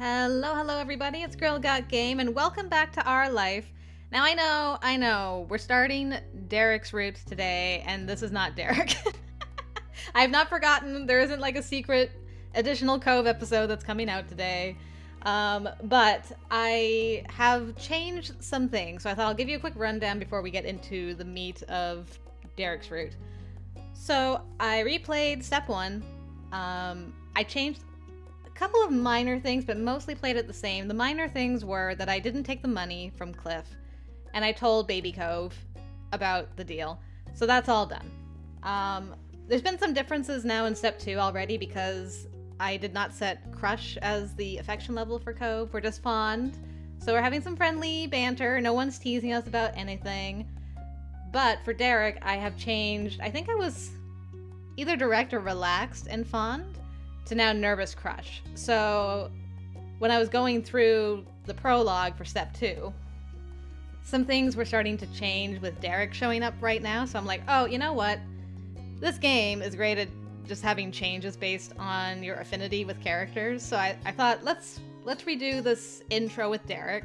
Hello everybody, it's GirlGotGame, and welcome back to our life. Now I know, we're starting Derek's route today, and this is not Derek. I have not forgotten, there isn't like a secret additional Cove episode that's coming out today. But I have changed some things, so I thought I'll give you a quick rundown before we get into the meat of Derek's route. So I replayed step 1. I changed couple of minor things, but mostly played it the same. The minor things were that I didn't take the money from Cliff, and I told Baby Cove about the deal. So that's all done. There's been some differences now in step 2 already because I did not set Crush as the affection level for Cove. We're just fond. So we're having some friendly banter. No one's teasing us about anything. But for Derek, I have changed. I think I was either direct or relaxed and fond to now nervous crush. So when I was going through the prologue for step 2, some things were starting to change with Derek showing up right now. So I'm like, oh, you know what? This game is great at just having changes based on your affinity with characters. So I thought, let's redo this intro with Derek,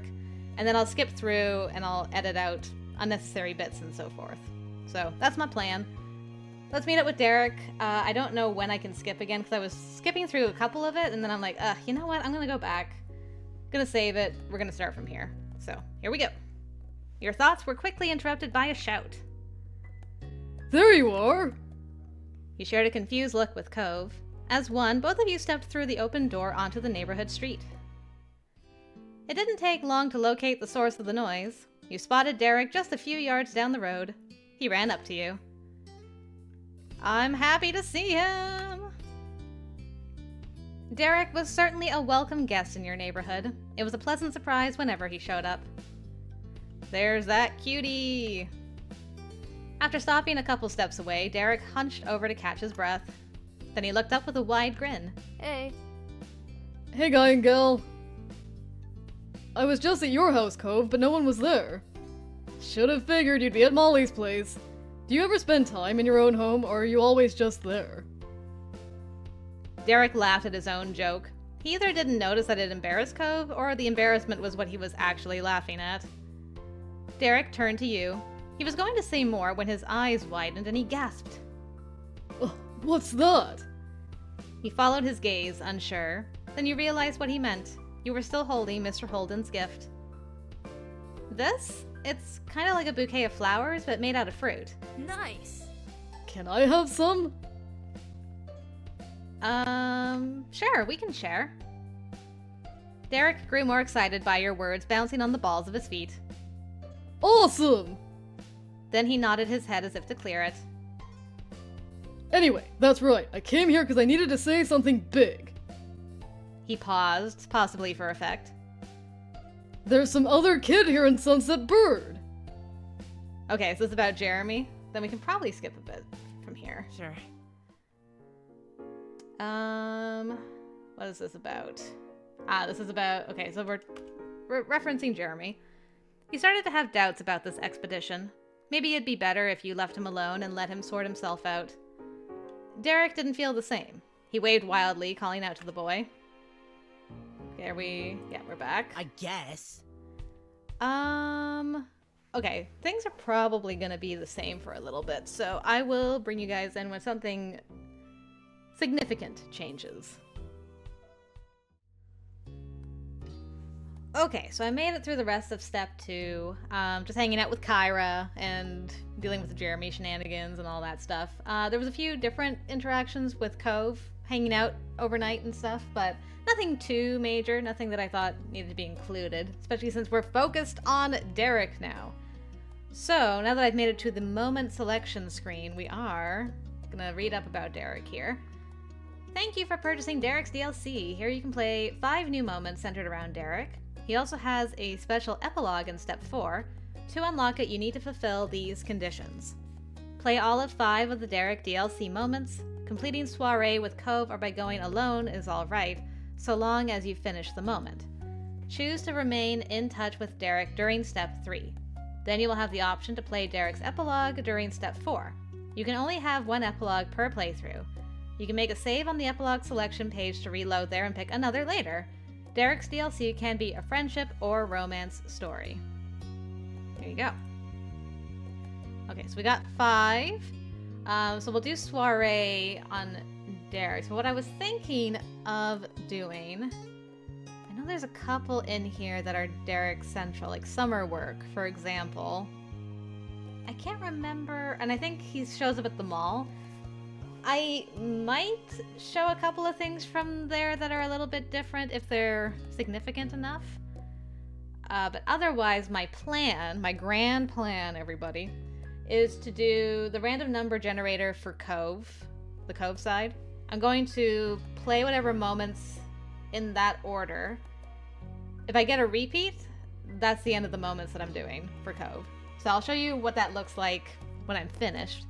and then I'll skip through and I'll edit out unnecessary bits and so forth. So that's my plan. Let's meet up with Derek. I don't know when I can skip again because I was skipping through a couple of it and then I'm like, you know what? I'm gonna go back. Gonna save it. We're gonna start from here. So here we go. Your thoughts were quickly interrupted by a shout. There you are! You shared a confused look with Cove. As one, both of you stepped through the open door onto the neighborhood street. It didn't take long to locate the source of the noise. You spotted Derek just a few yards down the road. He ran up to you. I'm happy to see him! Derek was certainly a welcome guest in your neighborhood. It was a pleasant surprise whenever he showed up. There's that cutie! After stopping a couple steps away, Derek hunched over to catch his breath. Then he looked up with a wide grin. Hey. Hey guy and gal. I was just at your house, Cove, but no one was there. Should have figured you'd be at Molly's place. Do you ever spend time in your own home, or are you always just there? Derek laughed at his own joke. He either didn't notice that it embarrassed Cove, or the embarrassment was what he was actually laughing at. Derek turned to you. He was going to say more when his eyes widened and he gasped. What's that? You followed his gaze, unsure. Then you realized what he meant. You were still holding Mr. Holden's gift. This? It's kind of like a bouquet of flowers, but made out of fruit. Nice. Can I have some? Sure, we can share. Derek grew more excited by your words bouncing on the balls of his feet. Awesome! Then he nodded his head as if to clear it. Anyway, that's right. I came here because I needed to say something big. He paused, possibly for effect. There's some other kid here in Sunset Bird. Okay, so it's about Jeremy. Then we can probably skip a bit from here. Sure. What is this about? This is about... Okay, so we're referencing Jeremy. He started to have doubts about this expedition. Maybe it'd be better if you left him alone and let him sort himself out. Derek didn't feel the same. He waved wildly, calling out to the boy. Yeah, we're back. I guess. Okay, things are probably gonna be the same for a little bit, so I will bring you guys in when something significant changes. Okay, so I made it through the rest of step 2, just hanging out with Kyra and dealing with the Jeremy shenanigans and all that stuff. There was a few different interactions with Cove, hanging out overnight and stuff, but nothing too major, nothing that I thought needed to be included, especially since we're focused on Derek now. So, now that I've made it to the moment selection screen, we are gonna read up about Derek here. Thank you for purchasing Derek's DLC. Here you can play 5 new moments centered around Derek. He also has a special epilogue in step 4. To unlock it, you need to fulfill these conditions. Play all of 5 of the Derek DLC moments. Completing Suarez with Cove or by going alone is alright, so long as you finish the moment. Choose to remain in touch with Derek during step 3. Then you will have the option to play Derek's epilogue during step 4. You can only have 1 epilogue per playthrough. You can make a save on the epilogue selection page to reload there and pick another later. Derek's DLC can be a friendship or romance story. There you go. Okay, so we got 5. So we'll do Soirez on Derek. So what I was thinking of doing... I know there's a couple in here that are Derek Central, like summer work, for example. I can't remember, and I think he shows up at the mall. I might show a couple of things from there that are a little bit different if they're significant enough. But otherwise, my plan, my grand plan, everybody, is to do the random number generator for Cove, the Cove side. I'm going to play whatever moments in that order. If I get a repeat, that's the end of the moments that I'm doing for Cove. So I'll show you what that looks like when I'm finished.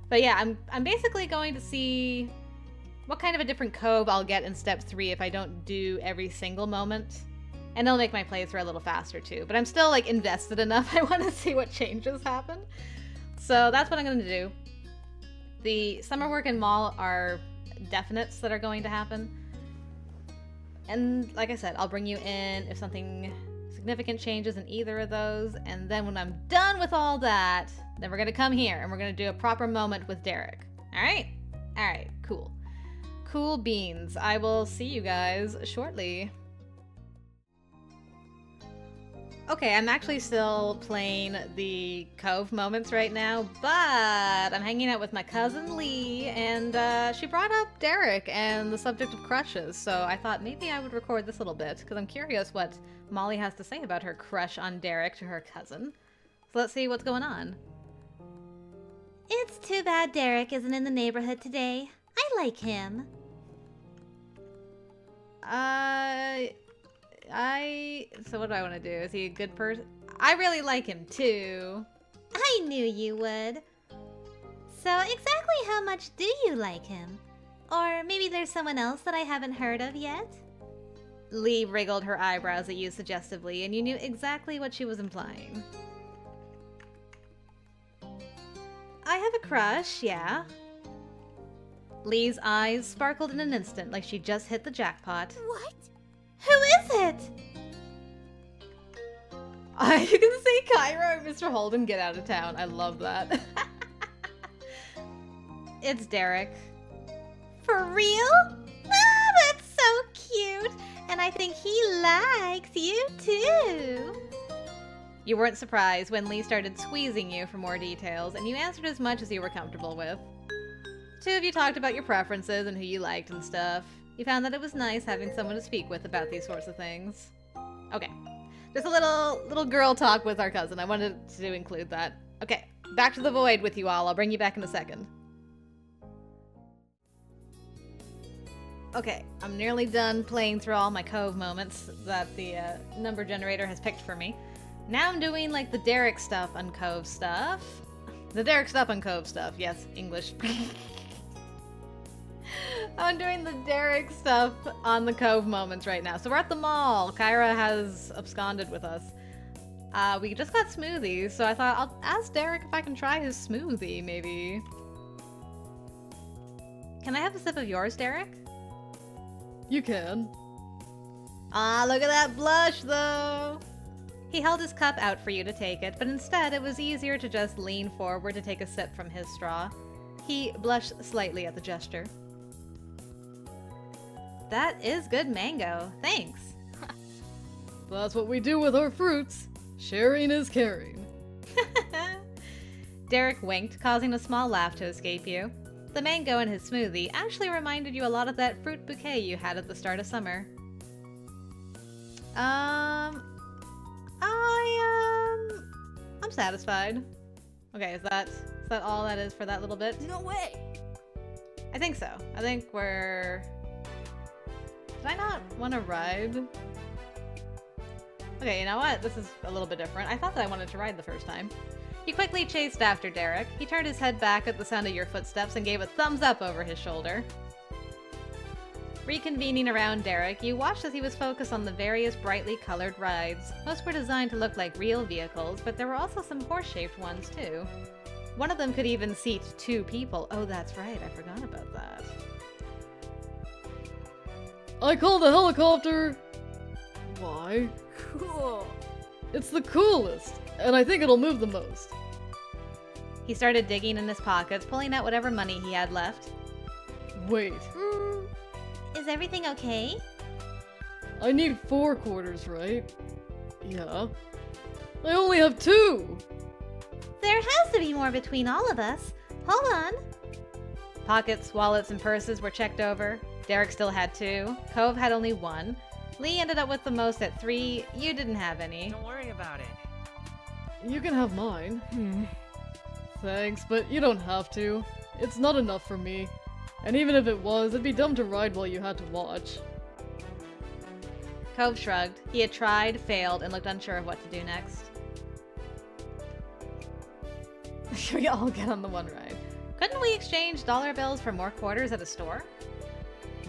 But yeah, I'm basically going to see what kind of a different Cove I'll get in step 3 if I don't do every single moment. And it'll make my playthrough a little faster too. But I'm still like invested enough. I want to see what changes happen. So that's what I'm going to do. The summer work and mall are definites that are going to happen. And like I said, I'll bring you in if something significant changes in either of those. And then when I'm done with all that, then we're going to come here and we're going to do a proper moment with Derek. All right? All right, cool. Cool beans. I will see you guys shortly. Okay, I'm actually still playing the Cove moments right now, but I'm hanging out with my cousin Lee, and she brought up Derek and the subject of crushes, so I thought maybe I would record this little bit, because I'm curious what Molly has to say about her crush on Derek to her cousin. So let's see what's going on. It's too bad Derek isn't in the neighborhood today. I like him. So what do I want to do? Is he a good person? I really like him too. I knew you would. So exactly how much do you like him? Or maybe there's someone else that I haven't heard of yet? Lee wriggled her eyebrows at you suggestively, and you knew exactly what she was implying. I have a crush, yeah. Lee's eyes sparkled in an instant like she just hit the jackpot. What? Who is it? You can see Kyra and Mr. Holden get out of town. I love that. It's Derek. For real? Ah, that's so cute. And I think he likes you too. You weren't surprised when Lee started squeezing you for more details, and you answered as much as you were comfortable with. Two of you talked about your preferences and who you liked and stuff. You found that it was nice having someone to speak with about these sorts of things. Okay, just a little girl talk with our cousin. I wanted to include that. Okay, back to the void with you all. I'll bring you back in a second. Okay, I'm nearly done playing through all my Cove moments that the number generator has picked for me. Now I'm doing like the Derek stuff on Cove stuff. The Derek stuff on Cove stuff. Yes, English. I'm doing the Derek stuff on the Cove moments right now. So we're at the mall. Kyra has absconded with us. We just got smoothies, so I thought I'll ask Derek if I can try his smoothie, maybe. Can I have a sip of yours, Derek? You can. Ah, look at that blush, though! He held his cup out for you to take it, but instead it was easier to just lean forward to take a sip from his straw. He blushed slightly at the gesture. That is good mango. Thanks. That's what we do with our fruits. Sharing is caring. Derek winked, causing a small laugh to escape you. The mango in his smoothie actually reminded you a lot of that fruit bouquet you had at the start of summer. I'm satisfied. Okay, is that all that is for that little bit? No way. I think so. I think we're... Did I not want to ride? Okay, you know what? This is a little bit different. I thought that I wanted to ride the first time. You quickly chased after Derek. He turned his head back at the sound of your footsteps and gave a thumbs up over his shoulder. Reconvening around Derek, you watched as he was focused on the various brightly colored rides. Most were designed to look like real vehicles, but there were also some horse-shaped ones too. One of them could even seat 2 people. Oh, that's right. I forgot about that. I called the helicopter! Why? Cool. It's the coolest, and I think it'll move the most. He started digging in his pockets, pulling out whatever money he had left. Wait, Is everything okay? I need 4 quarters, right? Yeah. I only have 2! There has to be more between all of us. Hold on. Pockets, wallets, and purses were checked over. Derek still had 2. Cove had only 1. Lee ended up with the most at 3. You didn't have any. Don't worry about it. You can have mine. Thanks, but you don't have to. It's not enough for me. And even if it was, it'd be dumb to ride while you had to watch. Cove shrugged. He had tried, failed, and looked unsure of what to do next. Should we all get on the one ride? Couldn't we exchange dollar bills for more quarters at a store?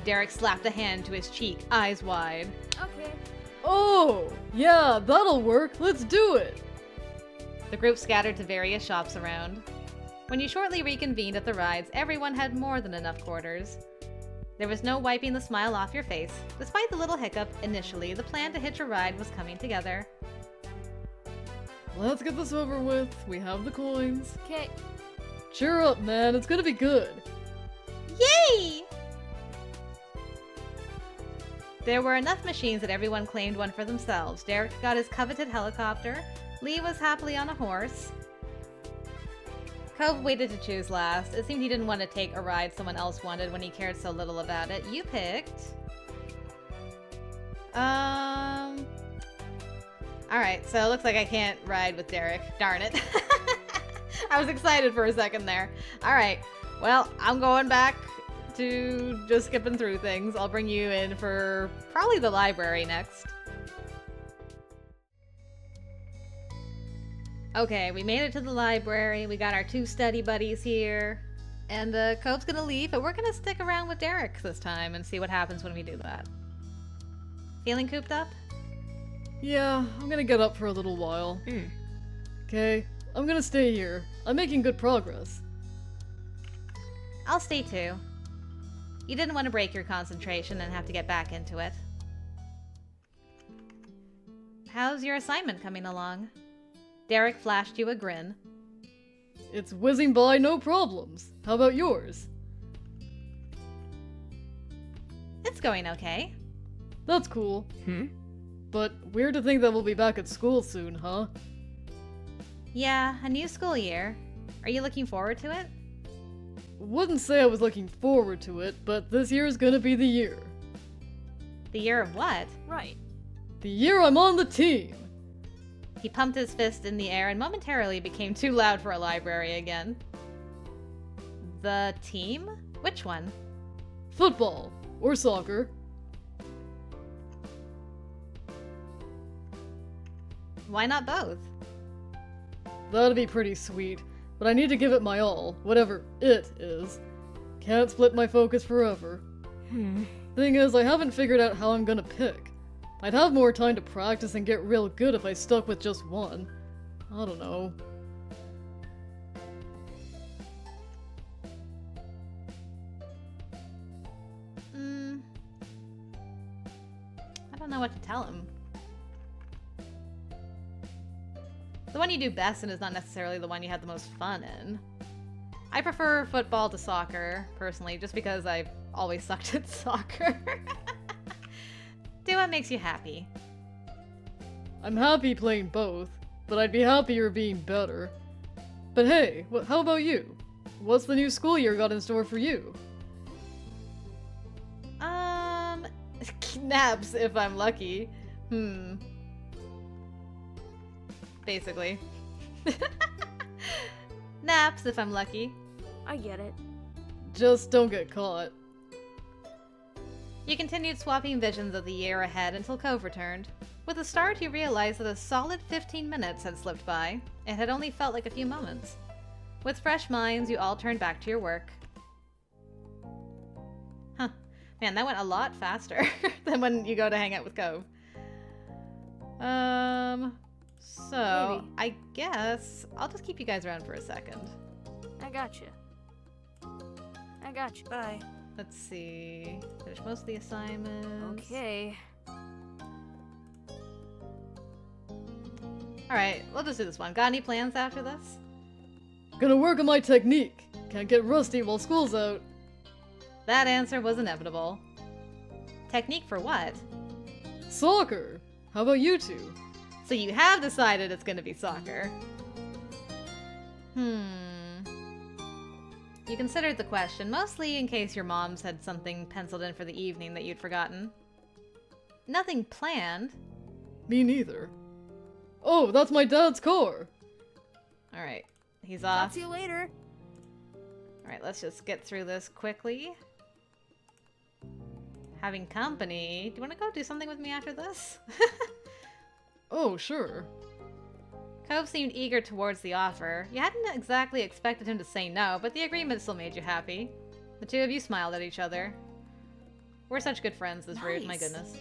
Derek slapped a hand to his cheek, eyes wide. Okay. Oh! Yeah, that'll work! Let's do it! The group scattered to various shops around. When you shortly reconvened at the rides, everyone had more than enough quarters. There was no wiping the smile off your face. Despite the little hiccup, initially, the plan to hitch a ride was coming together. Let's get this over with. We have the coins. Okay. Cheer up, man. It's gonna be good. Yay! There were enough machines that everyone claimed one for themselves. Derek got his coveted helicopter. Lee was happily on a horse. Cove waited to choose last. It seemed he didn't want to take a ride someone else wanted when he cared so little about it. You picked... Alright, so it looks like I can't ride with Derek. Darn it. I was excited for a second there. Alright, well, I'm going back to just skipping through things. I'll bring you in for probably the library next. Okay, we made it to the library. We got our 2 study buddies here. And Cove's gonna leave, but we're gonna stick around with Derek this time and see what happens when we do that. Feeling cooped up? Yeah, I'm gonna get up for a little while. Okay, I'm gonna stay here. I'm making good progress. I'll stay too. You didn't want to break your concentration and have to get back into it. How's your assignment coming along? Derek flashed you a grin. It's whizzing by, no problems. How about yours? It's going okay. That's cool. But weird to think that we'll be back at school soon, huh? Yeah, a new school year. Are you looking forward to it? Wouldn't say I was looking forward to it, but this year's gonna be the year. The year of what? Right. The year I'm on the team! He pumped his fist in the air and momentarily became too loud for a library again. The team? Which one? Football. Or soccer. Why not both? That'd be pretty sweet, but I need to give it my all, whatever it is. Can't split my focus forever. Thing is, I haven't figured out how I'm gonna pick. I'd have more time to practice and get real good if I stuck with just one. I don't know. I don't know what to tell him. The one you do best in is not necessarily the one you had the most fun in. I prefer football to soccer, personally, just because I've always sucked at soccer. Do what makes you happy. I'm happy playing both, but I'd be happier being better. But hey, how about you? What's the new school year got in store for you? Naps if I'm lucky. Basically. Naps if I'm lucky. I get it. Just don't get caught. You continued swapping visions of the year ahead until Cove returned. With a start, you realized that a solid 15 minutes had slipped by. It had only felt like a few moments. With fresh minds, you all turned back to your work. Huh. Man, that went a lot faster than when you go to hang out with Cove. So, Maybe. I guess I'll just keep you guys around for a second. I gotcha. I gotcha. Bye. Let's see. Finish most of the assignments. Okay. Alright, we'll just do this one. Got any plans after this? Gonna work on my technique. Can't get rusty while school's out. That answer was inevitable. Technique for what? Soccer. How about you two? So you have decided it's gonna be soccer. You considered the question, mostly in case your moms had something penciled in for the evening that you'd forgotten. Nothing planned. Me neither. Oh, that's my dad's car. Alright, he's Talk off. to you later. Alright, let's just get through this quickly. Having company. Do you want to go do something with me after this? Oh, sure. Cove seemed eager towards the offer. You hadn't exactly expected him to say no, but the agreement still made you happy. The two of you smiled at each other. We're such good friends this route, my goodness.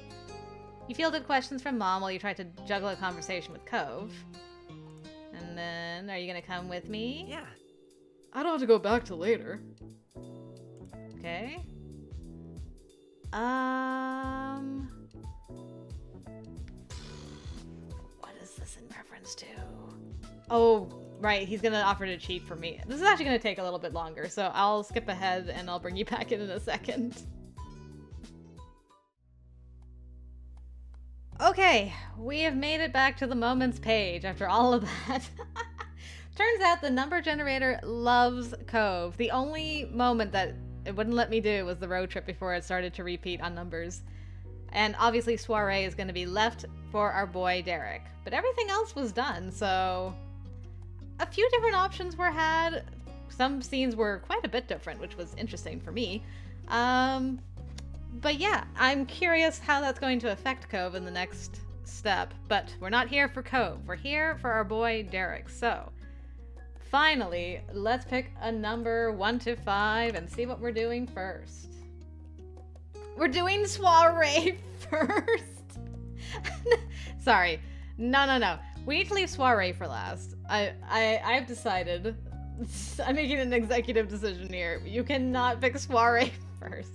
You fielded questions from Mom while you tried to juggle a conversation with Cove. And then, are you gonna come with me? Yeah. I don't have to go back till later. Okay. What is this in reference to? Oh, right, he's gonna offer to cheat for me. This is actually gonna take a little bit longer, so I'll skip ahead and I'll bring you back in a second. Okay, we have made it back to the moments page after all of that. Turns out the number generator loves Cove. The only moment that it wouldn't let me do was the road trip before it started to repeat on numbers. And obviously Suarez is going to be left for our boy Derek. But everything else was done, so a few different options were had. Some scenes were quite a bit different, which was interesting for me. But yeah, I'm curious how that's going to affect Cove in the next step. But we're not here for Cove. We're here for our boy Derek. So, finally, let's pick a number 1 to 5 and see what we're doing first. We're doing Suarez first. Sorry. No. We need to leave Suarez for last. I've decided. I'm making an executive decision here. You cannot pick Suarez first.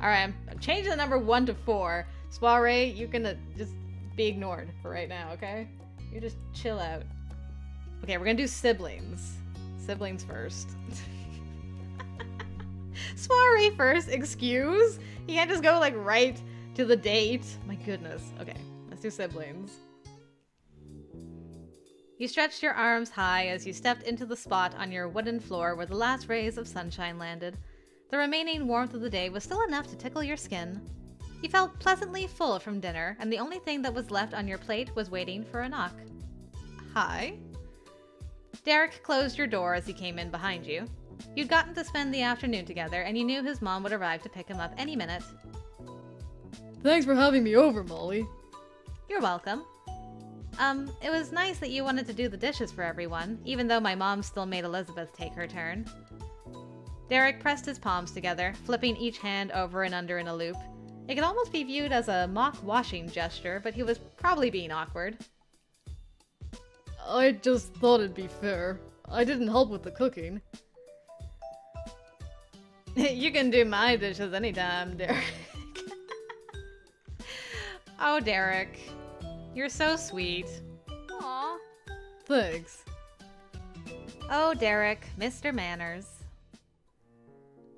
Alright, I'm changing the number 1 to 4. Suarez, you can just be ignored for right now, okay? You just chill out. Okay, we're gonna do siblings. Siblings first. Suarez first, excuse? You can't just go like right to the date. My goodness. Okay, let's do siblings. You stretched your arms high as you stepped into the spot on your wooden floor where the last rays of sunshine landed. The remaining warmth of the day was still enough to tickle your skin. You felt pleasantly full from dinner, and the only thing that was left on your plate was waiting for a knock. Hi? Derek closed your door as he came in behind you. You'd gotten to spend the afternoon together, and you knew his mom would arrive to pick him up any minute. Thanks for having me over, Molly. You're welcome. It was nice that you wanted to do the dishes for everyone, even though my mom still made Elizabeth take her turn. Derek pressed his palms together, flipping each hand over and under in a loop. It could almost be viewed as a mock washing gesture, but he was probably being awkward. I just thought it'd be fair. I didn't help with the cooking. You can do my dishes anytime, Derek. Oh, Derek. You're so sweet. Aw. Thanks. Oh, Derek, Mr. Manners.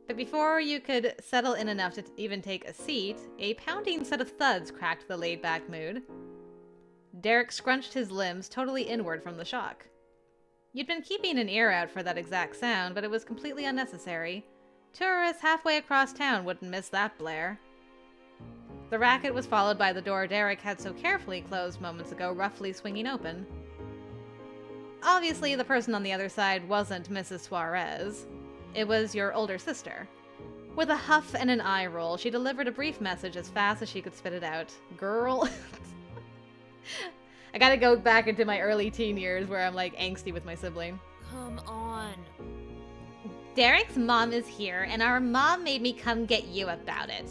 But before you could settle in enough to even take a seat, a pounding set of thuds cracked the laid-back mood. Derek scrunched his limbs totally inward from the shock. You'd been keeping an ear out for that exact sound, but it was completely unnecessary. Tourists halfway across town wouldn't miss that blare. The racket was followed by the door Derek had so carefully closed moments ago roughly swinging open. Obviously, the person on the other side wasn't Mrs. Suarez. It was your older sister. With a huff and an eye roll, she delivered a brief message as fast as she could spit it out. Girl. I gotta go back into my early teen years where I'm like angsty with my sibling. Come on. Derek's mom is here, and our mom made me come get you about it.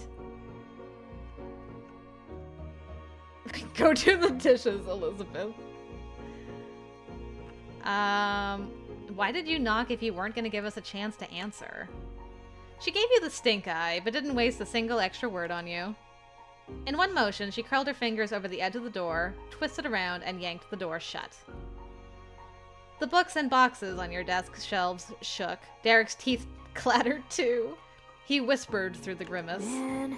Go do the dishes, Elizabeth. Why did you knock if you weren't going to give us a chance to answer? She gave you the stink eye, but didn't waste a single extra word on you. In one motion, she curled her fingers over the edge of the door, twisted around, and yanked the door shut. The books and boxes on your desk shelves shook. Derek's teeth clattered too. He whispered through the grimace. Man.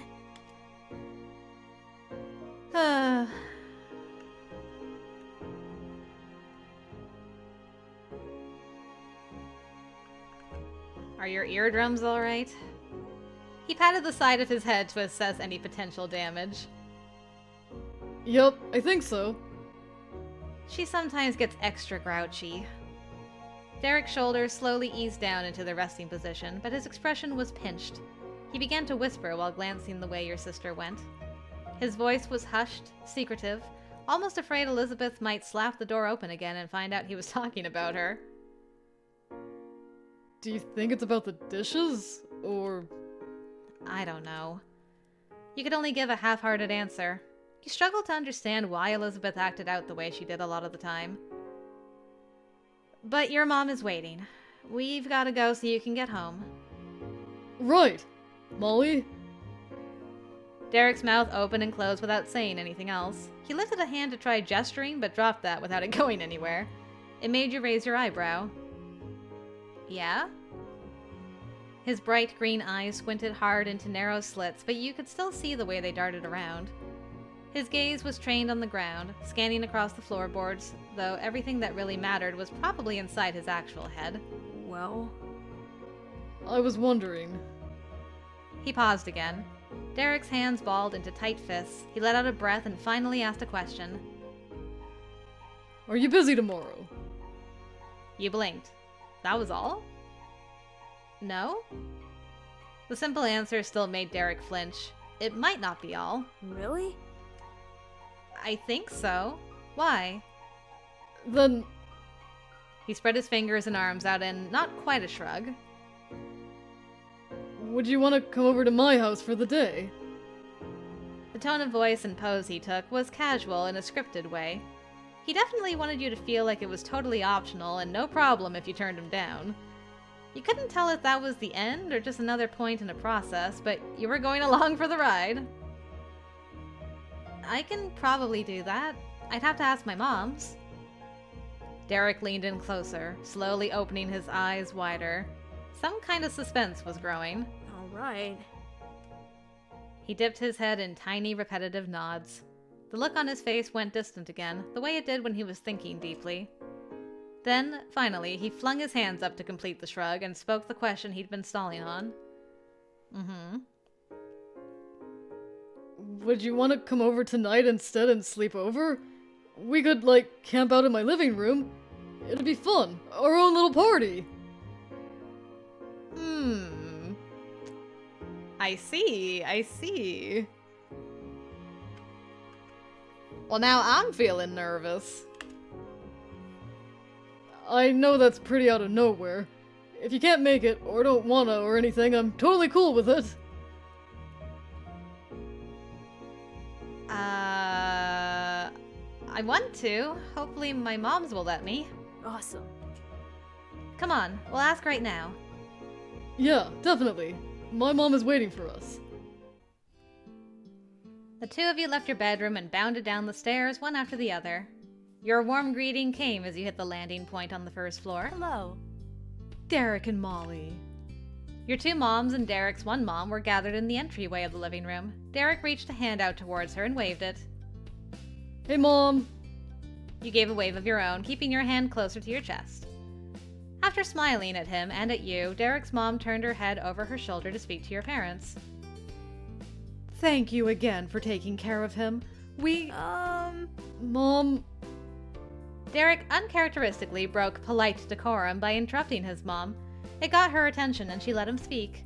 Are your eardrums all right? He patted the side of his head to assess any potential damage. Yup, I think so. She sometimes gets extra grouchy. Derek's shoulders slowly eased down into the resting position, but his expression was pinched. He began to whisper while glancing the way your sister went. His voice was hushed, secretive, almost afraid Elizabeth might slap the door open again and find out he was talking about her. Do you think it's about the dishes? Or... I don't know. You could only give a half-hearted answer. You struggled to understand why Elizabeth acted out the way she did a lot of the time. But your mom is waiting. We've got to go so you can get home. Right! Molly? Derek's mouth opened and closed without saying anything else. He lifted a hand to try gesturing, but dropped that without it going anywhere. It made you raise your eyebrow. Yeah? His bright green eyes squinted hard into narrow slits, but you could still see the way they darted around. His gaze was trained on the ground, scanning across the floorboards, though everything that really mattered was probably inside his actual head. Well... I was wondering. He paused again. Derek's hands balled into tight fists. He let out a breath and finally asked a question. Are you busy tomorrow? You blinked. That was all? No? The simple answer still made Derek flinch. It might not be all. Really? I think so. Why? Then... He spread his fingers and arms out in not quite a shrug. would you want to come over to my house for the day? The tone of voice and pose he took was casual in a scripted way. He definitely wanted you to feel like it was totally optional and no problem if you turned him down. You couldn't tell if that was the end or just another point in a process, but you were going along for the ride. I can probably do that. I'd have to ask my mom's. Derek leaned in closer, slowly opening his eyes wider. Some kind of suspense was growing. Alright. He dipped his head in tiny, repetitive nods. The look on his face went distant again, the way it did when he was thinking deeply. Then, finally, he flung his hands up to complete the shrug and spoke the question he'd been stalling on. Would you want to come over tonight instead and sleep over? We could, like, camp out in my living room. It'd be fun. Our own little party. I see. Well, now I'm feeling nervous. I know that's pretty out of nowhere. If you can't make it, or don't wanna, or anything, I'm totally cool with it. I want to. Hopefully my mom's will let me. Awesome. Come on, we'll ask right now. Yeah, definitely. My mom is waiting for us. The two of you left your bedroom and bounded down the stairs, one after the other. Your warm greeting came as you hit the landing point on the first floor. Hello. Derek and Molly. Your two moms and Derek's one mom were gathered in the entryway of the living room. Derek reached a hand out towards her and waved it. Hey, Mom. You gave a wave of your own, keeping your hand closer to your chest. After smiling at him and at you, Derek's mom turned her head over her shoulder to speak to your parents. Thank you again for taking care of him. Mom... Derek uncharacteristically broke polite decorum by interrupting his mom. It got her attention and she let him speak.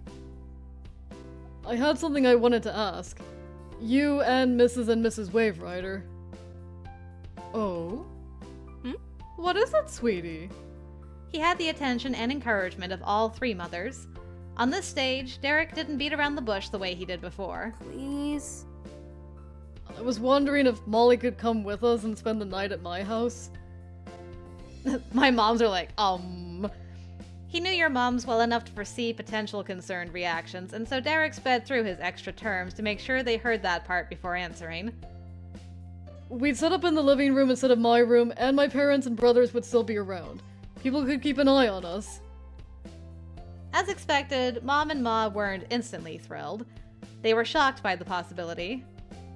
I had something I wanted to ask. You and Mrs. and Mrs. Waverider. Oh? What is it, sweetie? He had the attention and encouragement of all three mothers. On this stage, Derek didn't beat around the bush the way he did before. Please? I was wondering if Molly could come with us and spend the night at my house. My moms are like, He knew your moms well enough to foresee potential concerned reactions, and so Derek sped through his extra terms to make sure they heard that part before answering. We'd set up in the living room instead of my room, and my parents and brothers would still be around. People could keep an eye on us. As expected, Mom and Ma weren't instantly thrilled. They were shocked by the possibility.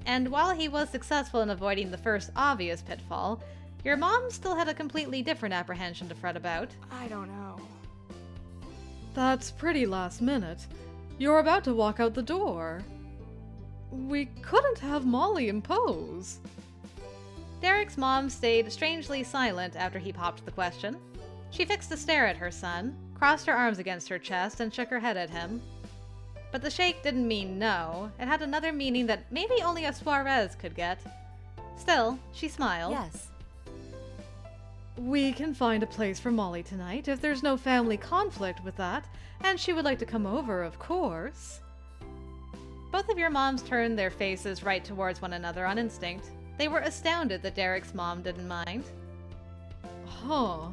And while he was successful in avoiding the first obvious pitfall, your mom still had a completely different apprehension to fret about. I don't know. That's pretty last minute. You're about to walk out the door. We couldn't have Molly impose. Derek's mom stayed strangely silent after he popped the question. She fixed a stare at her son, crossed her arms against her chest, and shook her head at him. But the shake didn't mean no. It had another meaning that maybe only a Suarez could get. Still, she smiled. Yes. We can find a place for Molly tonight if there's no family conflict with that, and she would like to come over, of course. Both of your moms turned their faces right towards one another on instinct. They were astounded that Derek's mom didn't mind. Huh.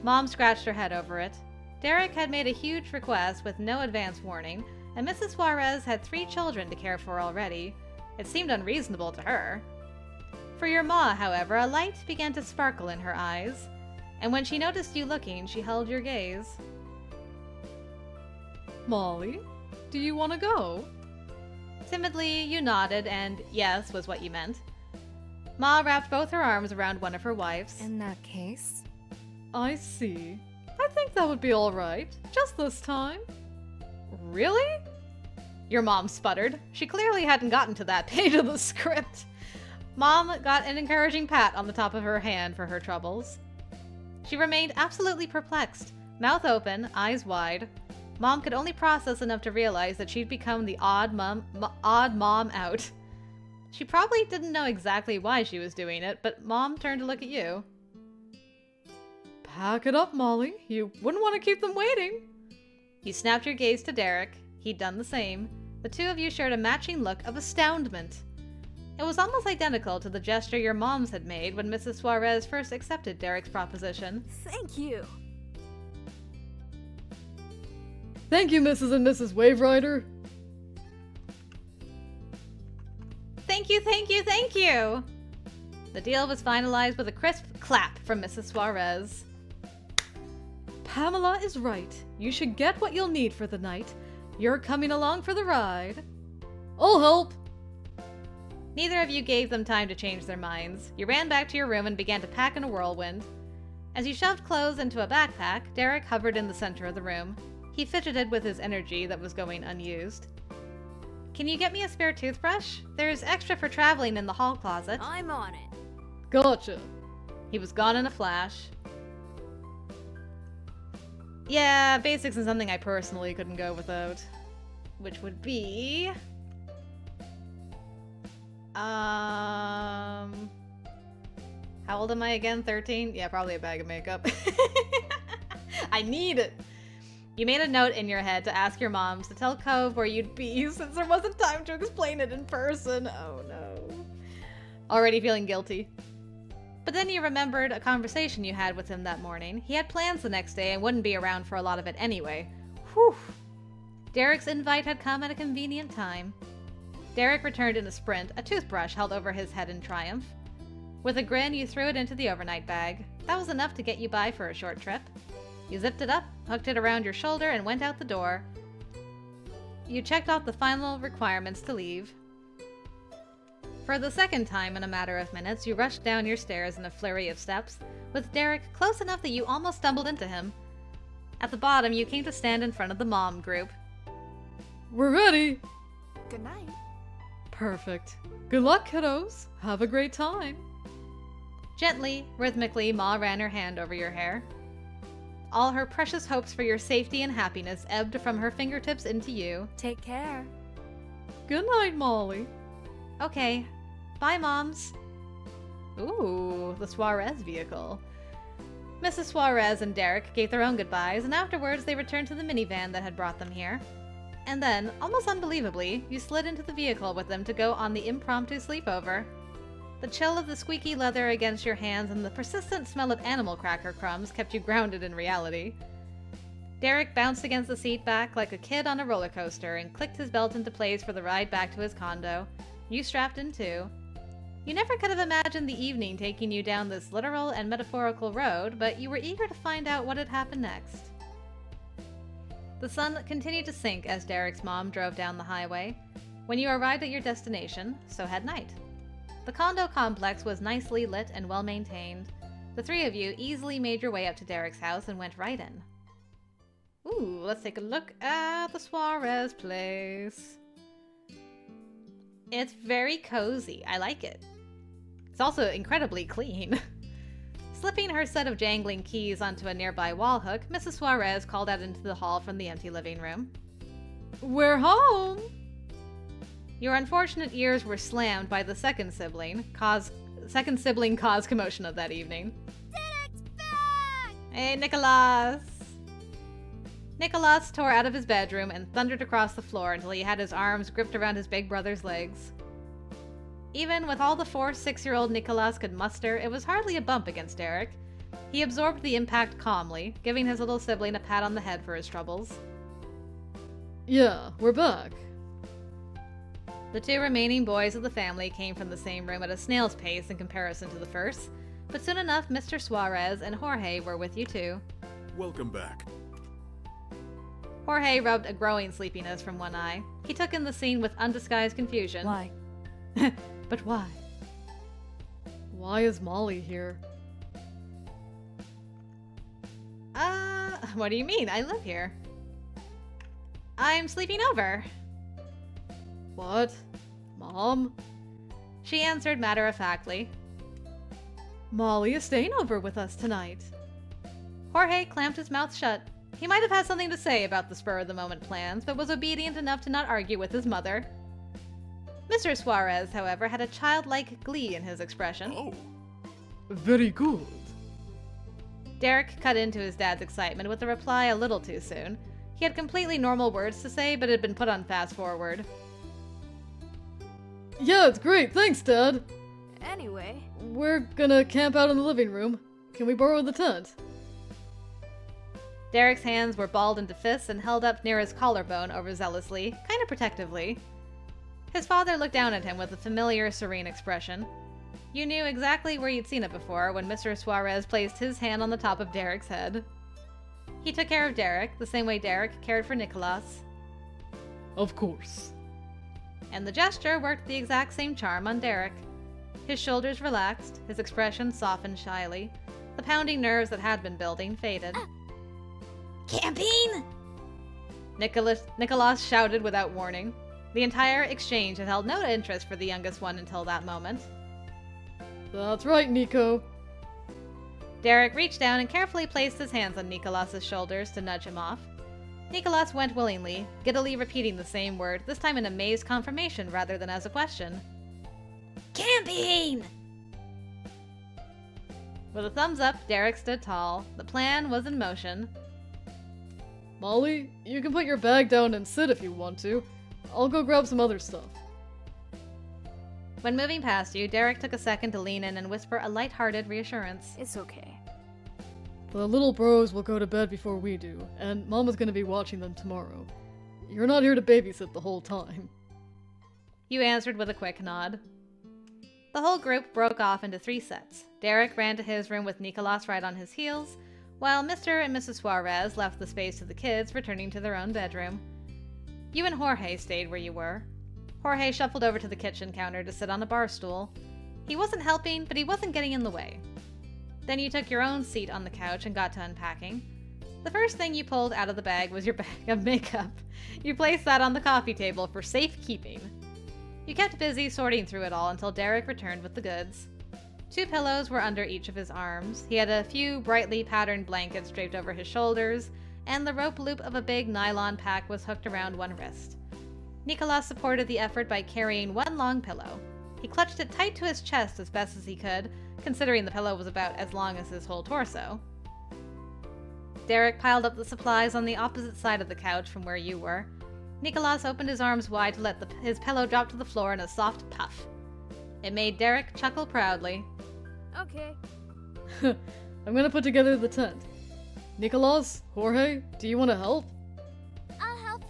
Mom scratched her head over it. Derek had made a huge request with no advance warning, and Mrs. Suarez had 3 children to care for already. It seemed unreasonable to her. For your ma, however, a light began to sparkle in her eyes, and when she noticed you looking, she held your gaze. Molly, do you want to go? Timidly, you nodded, and yes was what you meant. Ma wrapped both her arms around one of her wives. In that case? I see. I think that would be all right, just this time. Really? Your mom sputtered. She clearly hadn't gotten to that page of the script. Mom got an encouraging pat on the top of her hand for her troubles. She remained absolutely perplexed, mouth open, eyes wide. Mom could only process enough to realize that she'd become the odd mom out. She probably didn't know exactly why she was doing it, but Mom turned to look at you. Pack it up, Molly. You wouldn't want to keep them waiting. You snapped your gaze to Derek. He'd done the same. The two of you shared a matching look of astoundment. It was almost identical to the gesture your moms had made when Mrs. Suarez first accepted Derek's proposition. Thank you. Thank you, Mrs. and Mrs. Waverider. Thank you, thank you, thank you! The deal was finalized with a crisp clap from Mrs. Suarez. Pamela is right. You should get what you'll need for the night. You're coming along for the ride. I'll help. Neither of you gave them time to change their minds. You ran back to your room and began to pack in a whirlwind. As you shoved clothes into a backpack, Derek hovered in the center of the room. He fidgeted with his energy that was going unused. Can you get me a spare toothbrush? There's extra for traveling in the hall closet. I'm on it. Gotcha. He was gone in a flash. Yeah, basics is something I personally couldn't go without. Which would be... How old am I again? 13? Yeah, probably a bag of makeup. I need it! You made a note in your head to ask your moms to tell Cove where you'd be since there wasn't time to explain it in person. Oh no. Already feeling guilty. But then you remembered a conversation you had with him that morning. He had plans the next day and wouldn't be around for a lot of it anyway. Whew. Derek's invite had come at a convenient time. Derek returned in a sprint, a toothbrush held over his head in triumph. With a grin, you threw it into the overnight bag. That was enough to get you by for a short trip. You zipped it up, hooked it around your shoulder, and went out the door. You checked off the final requirements to leave. For the second time in a matter of minutes, you rushed down your stairs in a flurry of steps, with Derek close enough that you almost stumbled into him. At the bottom, you came to stand in front of the mom group. We're ready. Good night. Perfect. Good luck, kiddos. Have a great time. Gently, rhythmically, Ma ran her hand over your hair. All her precious hopes for your safety and happiness ebbed from her fingertips into you. Take care. Good night, Molly. Okay. Bye, Moms. Ooh, the Suarez vehicle. Mrs. Suarez and Derek gave their own goodbyes, and afterwards they returned to the minivan that had brought them here. And then, almost unbelievably, you slid into the vehicle with them to go on the impromptu sleepover. The chill of the squeaky leather against your hands and the persistent smell of animal cracker crumbs kept you grounded in reality. Derek bounced against the seat back like a kid on a roller coaster and clicked his belt into place for the ride back to his condo. You strapped in too. You never could have imagined the evening taking you down this literal and metaphorical road, but you were eager to find out what had happened next. The sun continued to sink as Derek's mom drove down the highway. When you arrived at your destination, so had night. The condo complex was nicely lit and well maintained. The three of you easily made your way up to Derek's house and went right in. Ooh, let's take a look at the Suarez place. It's very cozy. I like it. It's also incredibly clean. Slipping her set of jangling keys onto a nearby wall hook, Mrs. Suarez called out into the hall from the empty living room. "We're home!" Your unfortunate ears were slammed by the second sibling caused commotion of that evening. Derek's back! Hey, Nicholas! Nicholas tore out of his bedroom and thundered across the floor until he had his arms gripped around his big brother's legs. Even with all the force 6-year-old Nicholas could muster, it was hardly a bump against Derek. He absorbed the impact calmly, giving his little sibling a pat on the head for his troubles. Yeah, we're back. The two remaining boys of the family came from the same room at a snail's pace in comparison to the first, but soon enough Mr. Suarez and Jorge were with you too. Welcome back. Jorge rubbed a growing sleepiness from one eye. He took in the scene with undisguised confusion. Why? But why? Why is Molly here? What do you mean? I live here. I'm sleeping over. What? Mom? She answered matter-of-factly. Molly is staying over with us tonight. Jorge clamped his mouth shut. He might have had something to say about the spur-of-the-moment plans, but was obedient enough to not argue with his mother. Mr. Suarez, however, had a childlike glee in his expression. Oh, Very good. Derek cut into his dad's excitement with a reply a little too soon. He had completely normal words to say, but had been put on fast forward. Yeah, it's great. Thanks, Dad. Anyway, We're gonna camp out in the living room. Can we borrow the tent? Derek's hands were balled into fists and held up near his collarbone overzealously, kind of protectively. His father looked down at him with a familiar, serene expression. You knew exactly where you'd seen it before when Mr. Suarez placed his hand on the top of Derek's head. He took care of Derek, the same way Derek cared for Nicholas. Of course. And the gesture worked the exact same charm on Derek. His shoulders relaxed, his expression softened shyly. The pounding nerves that had been building faded. Camping? Nicholas shouted without warning. The entire exchange had held no interest for the youngest one until that moment. That's right, Nico. Derek reached down and carefully placed his hands on Nicholas's shoulders to nudge him off. Nicholas went willingly, giddily repeating the same word, this time in amazed confirmation rather than as a question. Camping! With a thumbs up, Derek stood tall. The plan was in motion. Molly, you can put your bag down and sit if you want to. I'll go grab some other stuff. When moving past you, Derek took a second to lean in and whisper a light-hearted reassurance. it's okay. The little bros will go to bed before we do, and Mama's gonna be watching them tomorrow. You're not here to babysit the whole time. You answered with a quick nod. The whole group broke off into 3 sets. Derek ran to his room with Nicholas right on his heels, while Mr. and Mrs. Suarez left the space to the kids, returning to their own bedroom. You and Jorge stayed where you were. Jorge shuffled over to the kitchen counter to sit on a bar stool. He wasn't helping, but he wasn't getting in the way. Then you took your own seat on the couch and got to unpacking. The first thing you pulled out of the bag was your bag of makeup. You placed that on the coffee table for safekeeping. You kept busy sorting through it all until Derek returned with the goods. 2 pillows were under each of his arms. He had a few brightly patterned blankets draped over his shoulders, and the rope loop of a big nylon pack was hooked around one wrist. Nicholas supported the effort by carrying one long pillow. He clutched it tight to his chest as best as he could, considering the pillow was about as long as his whole torso. Derek piled up the supplies on the opposite side of the couch from where you were. Nicholas opened his arms wide to let his pillow drop to the floor in a soft puff. It made Derek chuckle proudly. Okay. I'm gonna put together the tent. Nicholas? Jorge? Do you want to help? I'll help.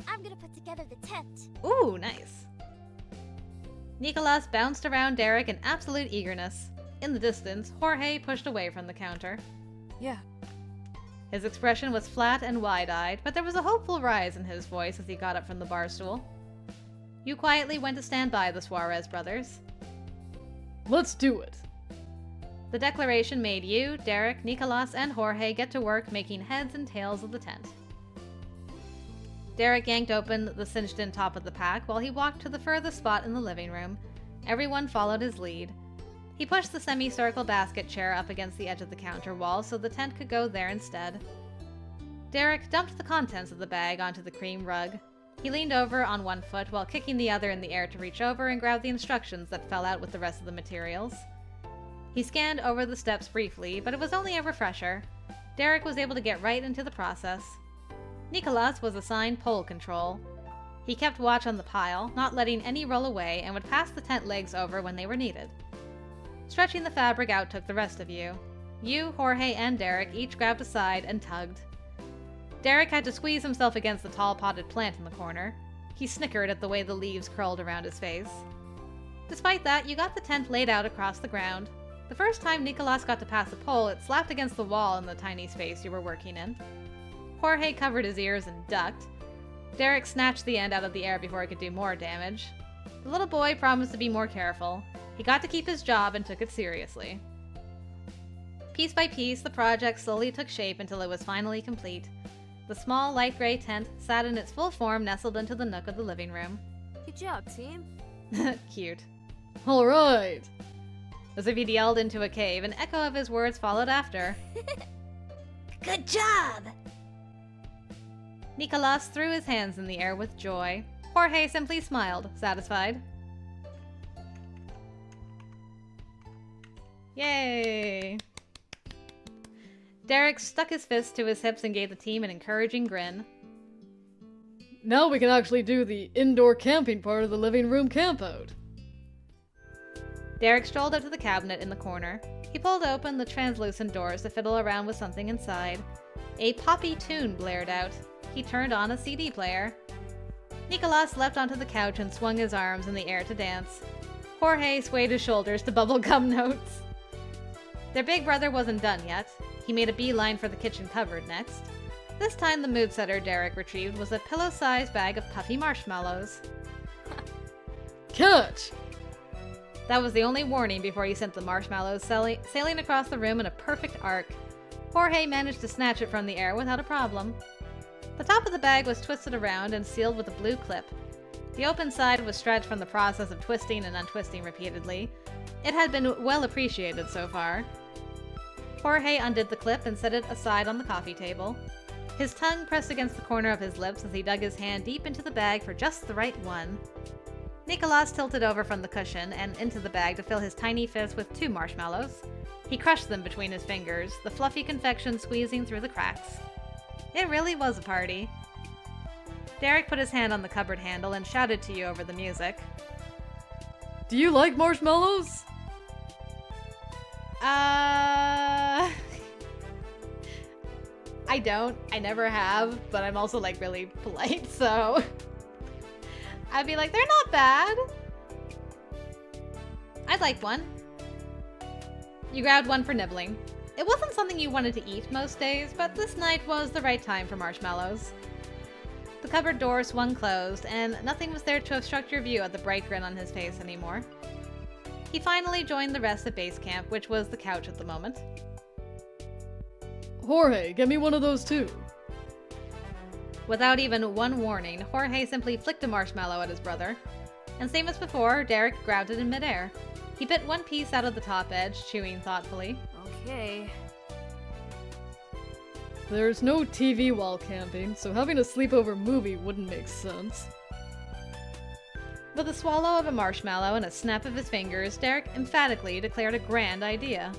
I'm gonna put together the tent. Ooh, nice. Nicholas bounced around Derek in absolute eagerness. In the distance, Jorge pushed away from the counter. Yeah. His expression was flat and wide-eyed, but there was a hopeful rise in his voice as he got up from the bar stool. You quietly went to stand by the Suarez brothers. Let's do it. The declaration made you, Derek, Nicholas, and Jorge get to work making heads and tails of the tent. Derek yanked open the cinched-in top of the pack while he walked to the furthest spot in the living room. Everyone followed his lead. He pushed the semicircle basket chair up against the edge of the counter wall so the tent could go there instead. Derek dumped the contents of the bag onto the cream rug. He leaned over on one foot while kicking the other in the air to reach over and grab the instructions that fell out with the rest of the materials. He scanned over the steps briefly, but it was only a refresher. Derek was able to get right into the process. Nicholas was assigned pole control. He kept watch on the pile, not letting any roll away, and would pass the tent legs over when they were needed. Stretching the fabric out took the rest of you. You, Jorge, and Derek each grabbed a side and tugged. Derek had to squeeze himself against the tall potted plant in the corner. He snickered at the way the leaves curled around his face. Despite that, you got the tent laid out across the ground. The first time Nicholas got to pass a pole, it slapped against the wall in the tiny space you were working in. Jorge covered his ears and ducked. Derek snatched the end out of the air before it could do more damage. The little boy promised to be more careful. He got to keep his job and took it seriously. Piece by piece, the project slowly took shape until it was finally complete. The small, light gray tent sat in its full form nestled into the nook of the living room. Good job, team. Cute. Alright. As if he'd yelled into a cave, an echo of his words followed after. Good job! Nicholas threw his hands in the air with joy. Jorge simply smiled, satisfied. Yay! Derek stuck his fist to his hips and gave the team an encouraging grin. Now we can actually do the indoor camping part of the living room campout. Derek strolled up to the cabinet in the corner. He pulled open the translucent doors to fiddle around with something inside. A poppy tune blared out. He turned on a CD player. Nicholas leapt onto the couch and swung his arms in the air to dance. Jorge swayed his shoulders to bubblegum notes. Their big brother wasn't done yet. He made a beeline for the kitchen cupboard next. This time the mood setter Derek retrieved was a pillow-sized bag of puffy marshmallows. Catch! That was the only warning before he sent the marshmallows sailing across the room in a perfect arc. Jorge managed to snatch it from the air without a problem. The top of the bag was twisted around and sealed with a blue clip. The open side was stretched from the process of twisting and untwisting repeatedly. It had been well appreciated so far. Jorge undid the clip and set it aside on the coffee table. His tongue pressed against the corner of his lips as he dug his hand deep into the bag for just the right one. Nicholas tilted over from the cushion and into the bag to fill his tiny fist with 2 marshmallows. He crushed them between his fingers, the fluffy confection squeezing through the cracks. It really was a party. Derek put his hand on the cupboard handle and shouted to you over the music. Do you like marshmallows? I don't. I never have, but I'm also like really polite, so I'd be like, they're not bad. I'd like one. You grabbed one for nibbling. It wasn't something you wanted to eat most days, but this night was the right time for marshmallows. The cupboard door swung closed, and nothing was there to obstruct your view of the bright grin on his face anymore. He finally joined the rest at base camp, which was the couch at the moment. Jorge, get me one of those too. Without even one warning, Jorge simply flicked a marshmallow at his brother. And same as before, Derek grabbed it in midair. He bit one piece out of the top edge, chewing thoughtfully. Okay. There's no TV while camping, so having a sleepover movie wouldn't make sense. With a swallow of a marshmallow and a snap of his fingers, Derek emphatically declared a grand idea.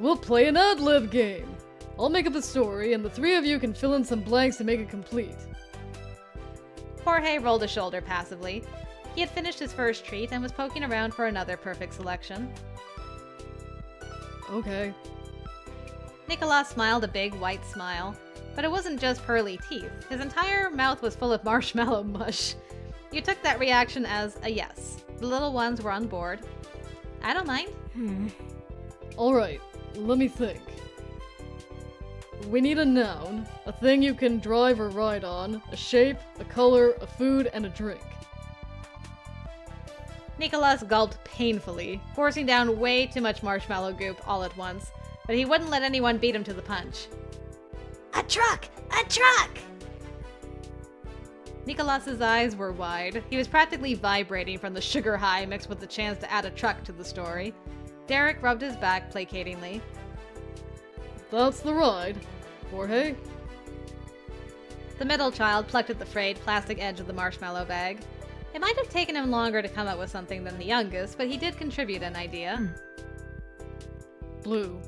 We'll play an ad-lib game. I'll make up a story, and the 3 of you can fill in some blanks to make it complete. Jorge rolled a shoulder passively. He had finished his first treat and was poking around for another perfect selection. Okay. Nicolas smiled a big white smile. But it wasn't just pearly teeth. His entire mouth was full of marshmallow mush. You took that reaction as a yes. The little ones were on board. I don't mind. Alright, let me think. We need a noun, a thing you can drive or ride on, a shape, a color, a food, and a drink. Nicolas gulped painfully, forcing down way too much marshmallow goop all at once, but he wouldn't let anyone beat him to the punch. A truck! A truck! Nicolas's eyes were wide. He was practically vibrating from the sugar high mixed with the chance to add a truck to the story. Derek rubbed his back placatingly. That's the ride. Jorge? The middle child plucked at the frayed plastic edge of the marshmallow bag. It might have taken him longer to come up with something than the youngest, but he did contribute an idea. Blue.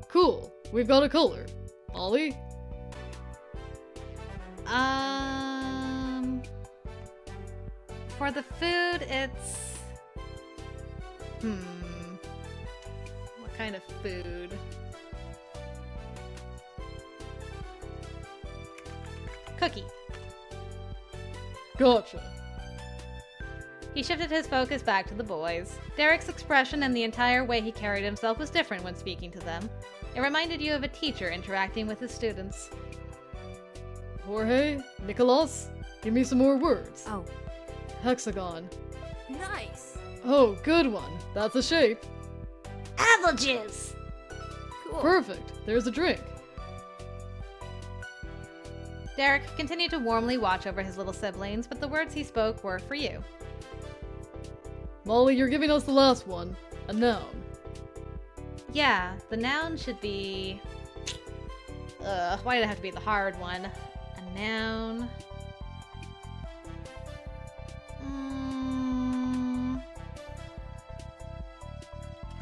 Cool. We've got a color. Ollie? For the food, it's... What kind of food? Cookie. Gotcha. He shifted his focus back to the boys. Derek's expression and the entire way he carried himself was different when speaking to them. It reminded you of a teacher interacting with his students. Jorge? Nicolas? Give me some more words. Oh. Hexagon. Nice. Oh, good one. That's a shape. Apple juice! Cool. Perfect. There's a drink. Derek continued to warmly watch over his little siblings, but the words he spoke were for you. Molly, you're giving us the last one. A noun. Yeah, the noun should be... why did it have to be the hard one? A noun...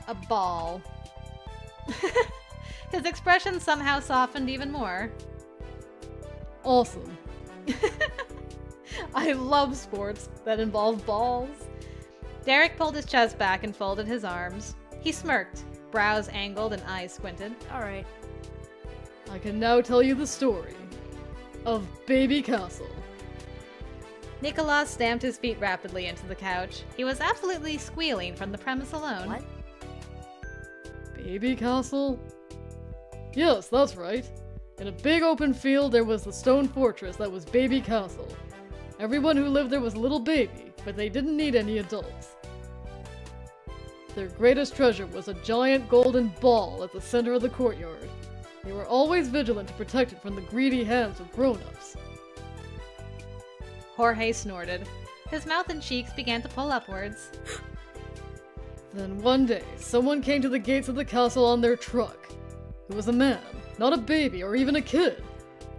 A ball. His expression somehow softened even more. Awesome. I love sports that involve balls. Derek pulled his chest back and folded his arms. He smirked, brows angled and eyes squinted. Alright. I can now tell you the story of Baby Castle. Nicolas stamped his feet rapidly into the couch. He was absolutely squealing from the premise alone. What? Baby Castle? Yes, that's right. In a big open field, there was the stone fortress that was Baby Castle. Everyone who lived there was a little baby, but they didn't need any adults. Their greatest treasure was a giant golden ball at the center of the courtyard. They were always vigilant to protect it from the greedy hands of grown-ups. Jorge snorted. His mouth and cheeks began to pull upwards. Then one day, someone came to the gates of the castle on their truck. It was a man, not a baby or even a kid.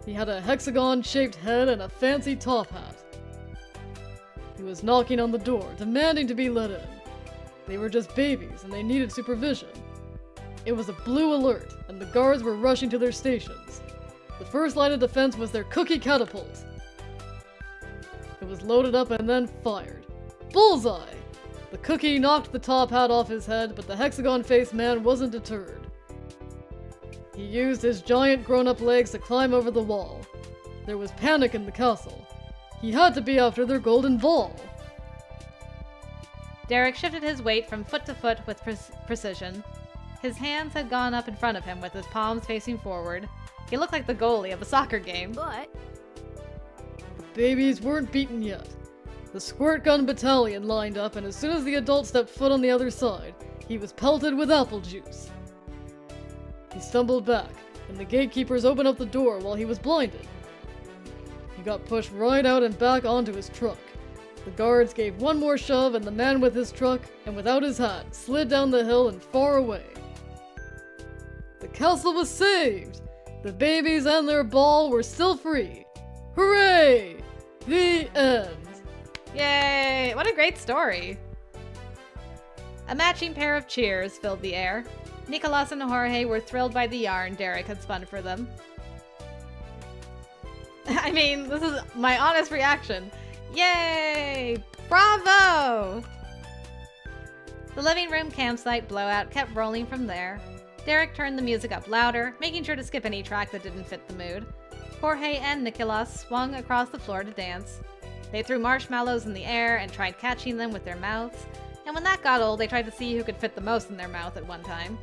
He had a hexagon-shaped head and a fancy top hat. He was knocking on the door, demanding to be let in. They were just babies, and they needed supervision. It was a blue alert, and the guards were rushing to their stations. The first line of defense was their cookie catapult. It was loaded up and then fired. Bullseye! The cookie knocked the top hat off his head, but the hexagon-faced man wasn't deterred. He used his giant grown-up legs to climb over the wall. There was panic in the castle. He had to be after their golden ball. Derek shifted his weight from foot to foot with precision. His hands had gone up in front of him with his palms facing forward. He looked like the goalie of a soccer game. But... The babies weren't beaten yet. The squirt gun battalion lined up, and as soon as the adult stepped foot on the other side, he was pelted with apple juice. He stumbled back, and the gatekeepers opened up the door while he was blinded. He got pushed right out and back onto his truck. The guards gave one more shove, and the man with his truck, and without his hat, slid down the hill and far away. The castle was saved! The babies and their ball were still free! Hooray! The end! Yay! What a great story! A matching pair of cheers filled the air. Nicolas and Jorge were thrilled by the yarn Derek had spun for them. I mean, this is my honest reaction. Yay! Bravo! The living room campsite blowout kept rolling from there. Derek turned the music up louder, making sure to skip any track that didn't fit the mood. Jorge and Nicolas swung across the floor to dance. They threw marshmallows in the air and tried catching them with their mouths, and when that got old, they tried to see who could fit the most in their mouth at one time.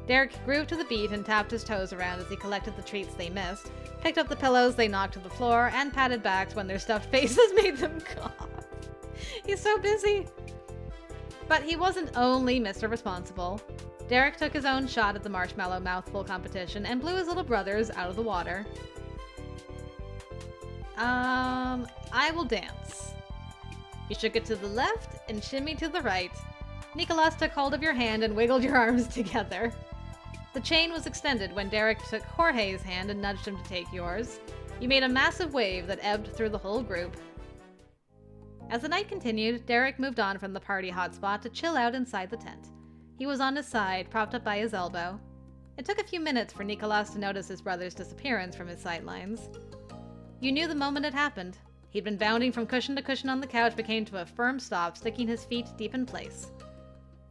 Derek grooved to the beat and tapped his toes around as he collected the treats they missed, picked up the pillows they knocked to the floor, and patted backs when their stuffed faces made them cough. He's so busy. But he wasn't only Mr. Responsible. Derek took his own shot at the marshmallow mouthful competition and blew his little brothers out of the water. I will dance. You shook it to the left and shimmy to the right. Nicolas took hold of your hand and wiggled your arms together. The chain was extended when Derek took Jorge's hand and nudged him to take yours. You made a massive wave that ebbed through the whole group. As the night continued, Derek moved on from the party hotspot to chill out inside the tent. He was on his side, propped up by his elbow. It took a few minutes for Nicolas to notice his brother's disappearance from his sightlines. You knew the moment it happened. He'd been bounding from cushion to cushion on the couch but came to a firm stop, sticking his feet deep in place.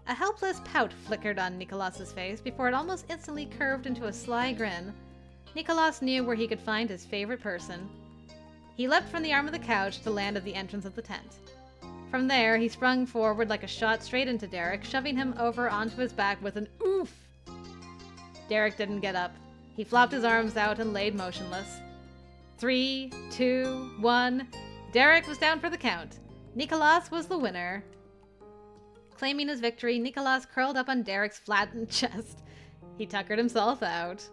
A helpless pout flickered on Nicolas's face before it almost instantly curved into a sly grin. Nicolas knew where he could find his favorite person. He leapt from the arm of the couch to land at the entrance of the tent. From there, he sprung forward like a shot straight into Derek, shoving him over onto his back with an oof. Derek didn't get up. He flopped his arms out and laid motionless. 3, 2, 1. Derek was down for the count. Nicolas was the winner. Claiming his victory, Nicolas curled up on Derek's flattened chest. He tuckered himself out.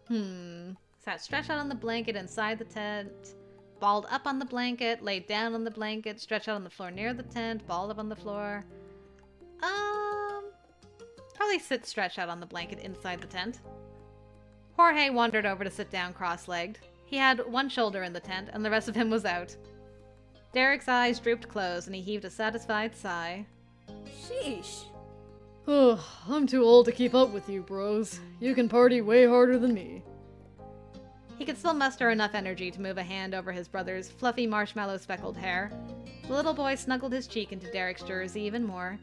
Sat stretched out on the blanket inside the tent. Balled up on the blanket, laid down on the blanket, stretched out on the floor near the tent, balled up on the floor. Probably sit stretched out on the blanket inside the tent. Jorge wandered over to sit down cross-legged. He had one shoulder in the tent, and the rest of him was out. Derek's eyes drooped closed, and he heaved a satisfied sigh. Sheesh. Oh, I'm too old to keep up with you, bros. You can party way harder than me. He could still muster enough energy to move a hand over his brother's fluffy marshmallow-speckled hair. The little boy snuggled his cheek into Derek's jersey even more.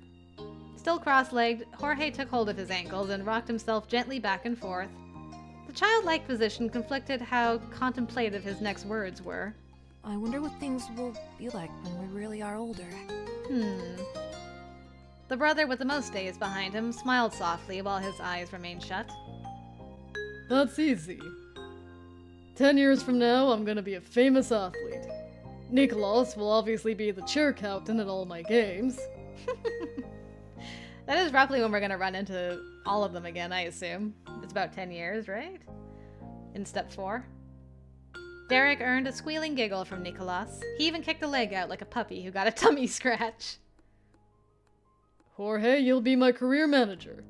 Still cross-legged, Jorge took hold of his ankles and rocked himself gently back and forth. The childlike position conflicted how contemplative his next words were. I wonder what things will be like when we really are older. The brother with the most days behind him smiled softly while his eyes remained shut. That's easy. 10 years from now, I'm gonna be a famous athlete. Nicolas will obviously be the cheer captain at all my games. That is roughly when we're going to run into all of them again, I assume. It's about 10 years, right? In step 4. Derek earned a squealing giggle from Nicolas. He even kicked a leg out like a puppy who got a tummy scratch. Jorge, you'll be my career manager.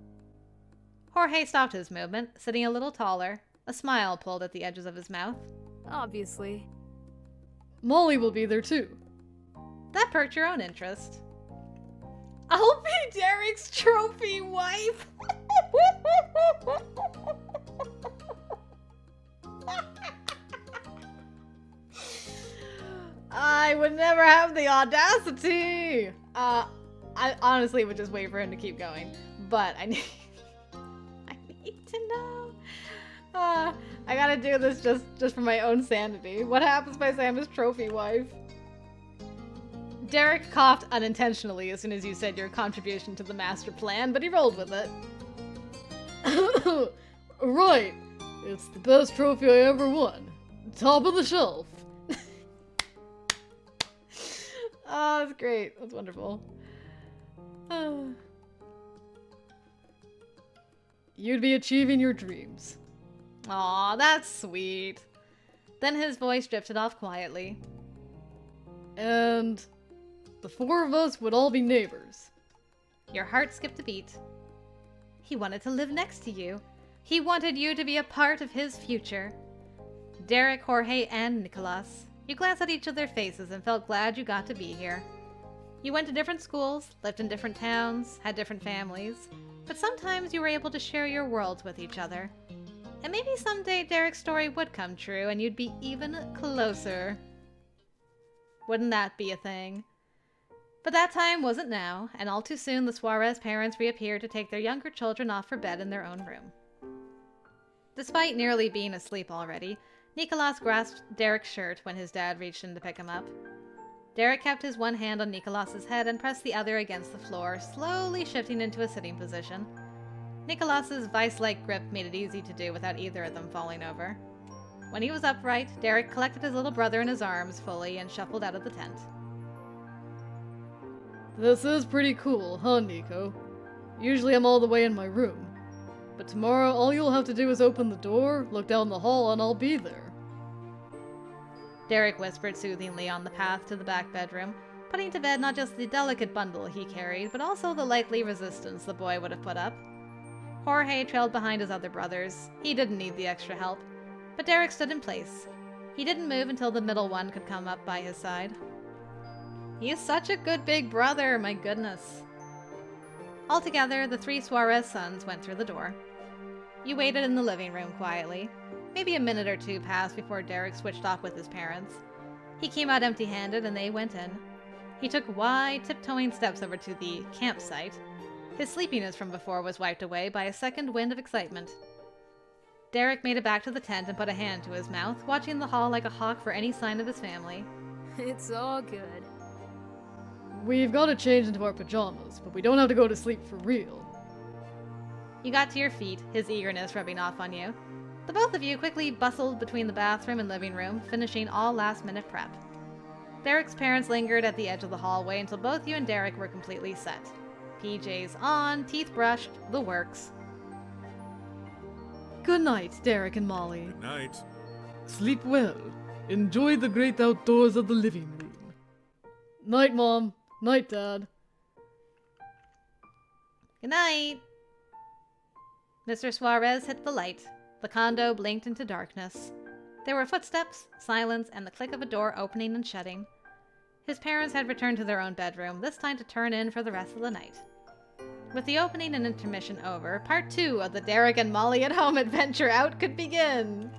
Jorge stopped his movement, sitting a little taller. A smile pulled at the edges of his mouth. Obviously. Molly will be there too. That perked your own interest. I'll be Derek's trophy wife! I would never have the audacity! I honestly would just wait for him to keep going. But I need to know. I gotta do this just for my own sanity. What happens if I say I'm his trophy wife? Derek coughed unintentionally as soon as you said your contribution to the master plan, but he rolled with it. Right. It's the best trophy I ever won. Top of the shelf. Oh, that's great. That's wonderful. You'd be achieving your dreams. Aw, that's sweet. Then his voice drifted off quietly. And the 4 of us would all be neighbors. Your heart skipped a beat. He wanted to live next to you. He wanted you to be a part of his future. Derek, Jorge, and Nicolas. You glanced at each of their faces and felt glad you got to be here. You went to different schools, lived in different towns, had different families, but sometimes you were able to share your worlds with each other. And maybe someday Derek's story would come true and you'd be even closer. Wouldn't that be a thing? But that time wasn't now, and all too soon the Suarez parents reappeared to take their younger children off for bed in their own room. Despite nearly being asleep already, Nicolas grasped Derek's shirt when his dad reached in to pick him up. Derek kept his one hand on Nicolas's head and pressed the other against the floor, slowly shifting into a sitting position. Nicolas's vice-like grip made it easy to do without either of them falling over. When he was upright, Derek collected his little brother in his arms fully and shuffled out of the tent. This is pretty cool, huh, Nico? Usually I'm all the way in my room. But tomorrow all you'll have to do is open the door, look down the hall, and I'll be there. Derek whispered soothingly on the path to the back bedroom, putting to bed not just the delicate bundle he carried, but also the likely resistance the boy would have put up. Jorge trailed behind his other brothers. He didn't need the extra help. But Derek stood in place. He didn't move until the middle one could come up by his side. He is such a good big brother, my goodness. Altogether, the 3 Suarez sons went through the door. You waited in the living room quietly. Maybe a minute or two passed before Derek switched off with his parents. He came out empty-handed and they went in. He took wide, tiptoeing steps over to the campsite. His sleepiness from before was wiped away by a second wind of excitement. Derek made it back to the tent and put a hand to his mouth, watching the hall like a hawk for any sign of his family. It's all good. We've got to change into our pajamas, but we don't have to go to sleep for real. You got to your feet, his eagerness rubbing off on you. The both of you quickly bustled between the bathroom and living room, finishing all last-minute prep. Derek's parents lingered at the edge of the hallway until both you and Derek were completely set. PJs on, teeth brushed, the works. Good night, Derek and Molly. Good night. Sleep well. Enjoy the great outdoors of the living room. Night, Mom. Night, Dad. Good night. Mr. Suarez hit the light. The condo blinked into darkness. There were footsteps, silence, and the click of a door opening and shutting. His parents had returned to their own bedroom, this time to turn in for the rest of the night. With the opening and intermission over, part 2 of the Derek and Molly at Home adventure out could begin.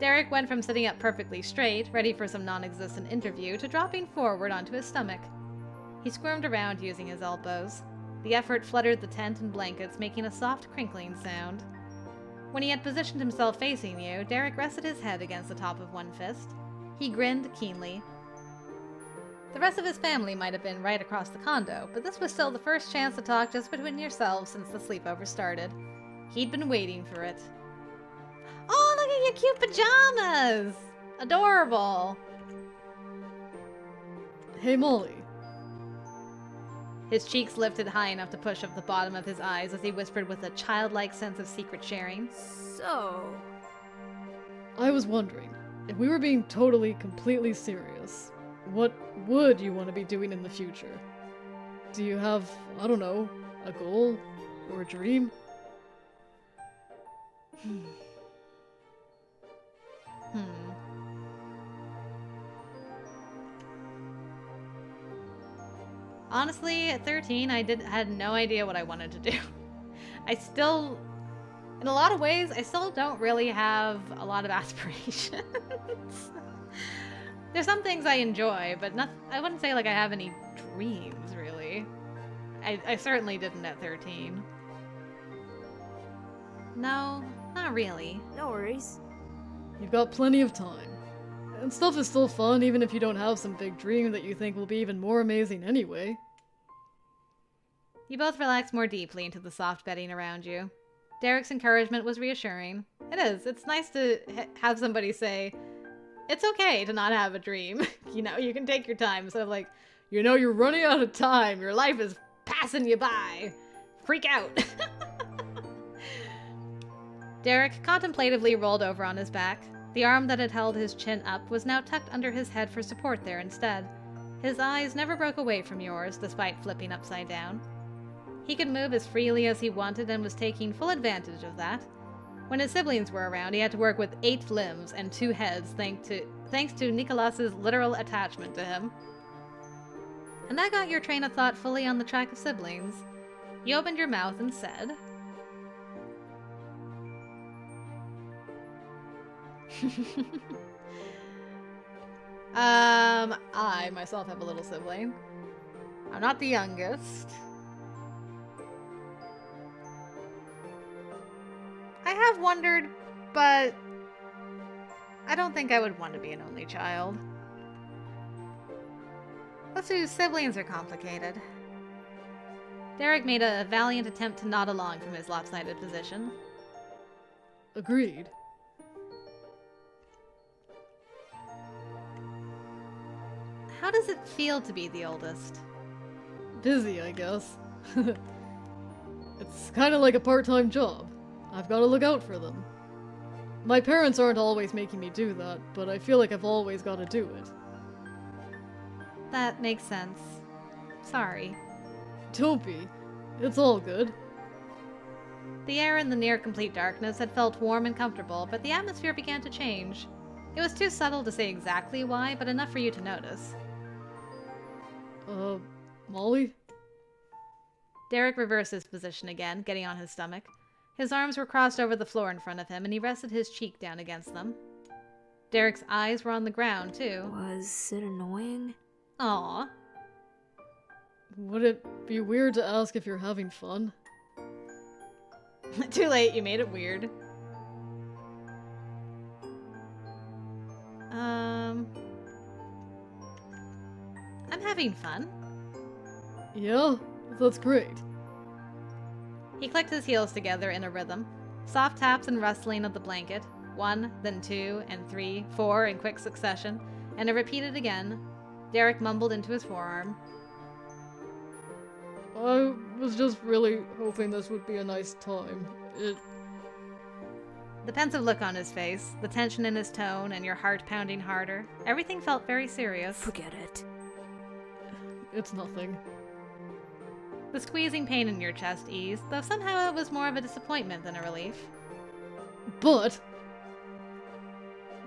Derek went from sitting up perfectly straight, ready for some non-existent interview, to dropping forward onto his stomach. He squirmed around using his elbows. The effort fluttered the tent and blankets, making a soft crinkling sound. When he had positioned himself facing you, Derek rested his head against the top of one fist. He grinned keenly. The rest of his family might have been right across the condo, but this was still the first chance to talk just between yourselves since the sleepover started. He'd been waiting for it. Oh, look at your cute pajamas! Adorable! Hey, Molly. His cheeks lifted high enough to push up the bottom of his eyes as he whispered with a childlike sense of secret sharing. So, I was wondering, if we were being totally, completely serious, what would you want to be doing in the future? Do you have, I don't know, a goal? Or a dream? Honestly, at 13, I had no idea what I wanted to do. I still, in a lot of ways, I still don't really have a lot of aspirations. There's some things I enjoy, but I wouldn't say like I have any dreams, really. I certainly didn't at 13. No, not really. no worries. You've got plenty of time. And stuff is still fun even if you don't have some big dream that you think will be even more amazing anyway. You both relaxed more deeply into the soft bedding around you. Derek's encouragement was reassuring. It is. It's nice to have somebody say, it's okay to not have a dream. You know, you can take your time instead of like, you know, you're running out of time. Your life is passing you by. Freak out. Derek contemplatively rolled over on his back. The arm that had held his chin up was now tucked under his head for support there instead. His eyes never broke away from yours, despite flipping upside down. He could move as freely as he wanted and was taking full advantage of that. When his siblings were around, he had to work with 8 limbs and 2 heads thanks to Nicolas's literal attachment to him. And that got your train of thought fully on the track of siblings. You opened your mouth and said, I myself have a little sibling. I'm not the youngest. I have wondered, but I don't think I would want to be an only child. Let's do siblings are complicated. Derek made a valiant attempt to nod along from his lopsided position. Agreed. How does it feel to be the oldest? Busy, I guess. It's kind of like a part-time job. I've got to look out for them. My parents aren't always making me do that, but I feel like I've always got to do it. That makes sense. Sorry. Don't be. It's all good. The air in the near-complete darkness had felt warm and comfortable, but the atmosphere began to change. It was too subtle to say exactly why, but enough for you to notice. Molly? Derek reversed his position again, getting on his stomach. His arms were crossed over the floor in front of him, and he rested his cheek down against them. Derek's eyes were on the ground, too. Was it annoying? Aww. Would it be weird to ask if you're having fun? Too late, you made it weird. I'm having fun. Yeah? That's great. He clicked his heels together in a rhythm. Soft taps and rustling of the blanket. 1, then 2, and 3, 4 in quick succession, and it repeated again. Derek mumbled into his forearm. I was just really hoping this would be a nice time. The pensive look on his face, the tension in his tone, and your heart pounding harder. Everything felt very serious. Forget it. It's nothing. The squeezing pain in your chest eased, though somehow it was more of a disappointment than a relief. But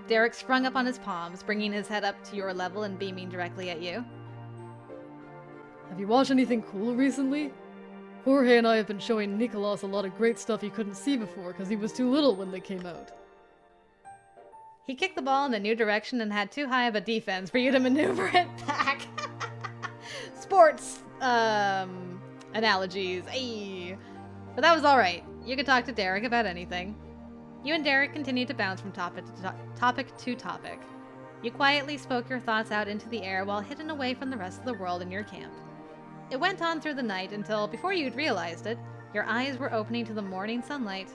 Derek sprung up on his palms, bringing his head up to your level and beaming directly at you. have you watched anything cool recently? Jorge and I have been showing Nicolas a lot of great stuff he couldn't see before because he was too little when they came out. He kicked the ball in a new direction and had too high of a defense for you to maneuver it back. Sports, analogies, ayy. But that was alright. You could talk to Derek about anything. You and Derek continued to bounce from topic to topic. You quietly spoke your thoughts out into the air while hidden away from the rest of the world in your camp. It went on through the night until, before you'd realized it, your eyes were opening to the morning sunlight,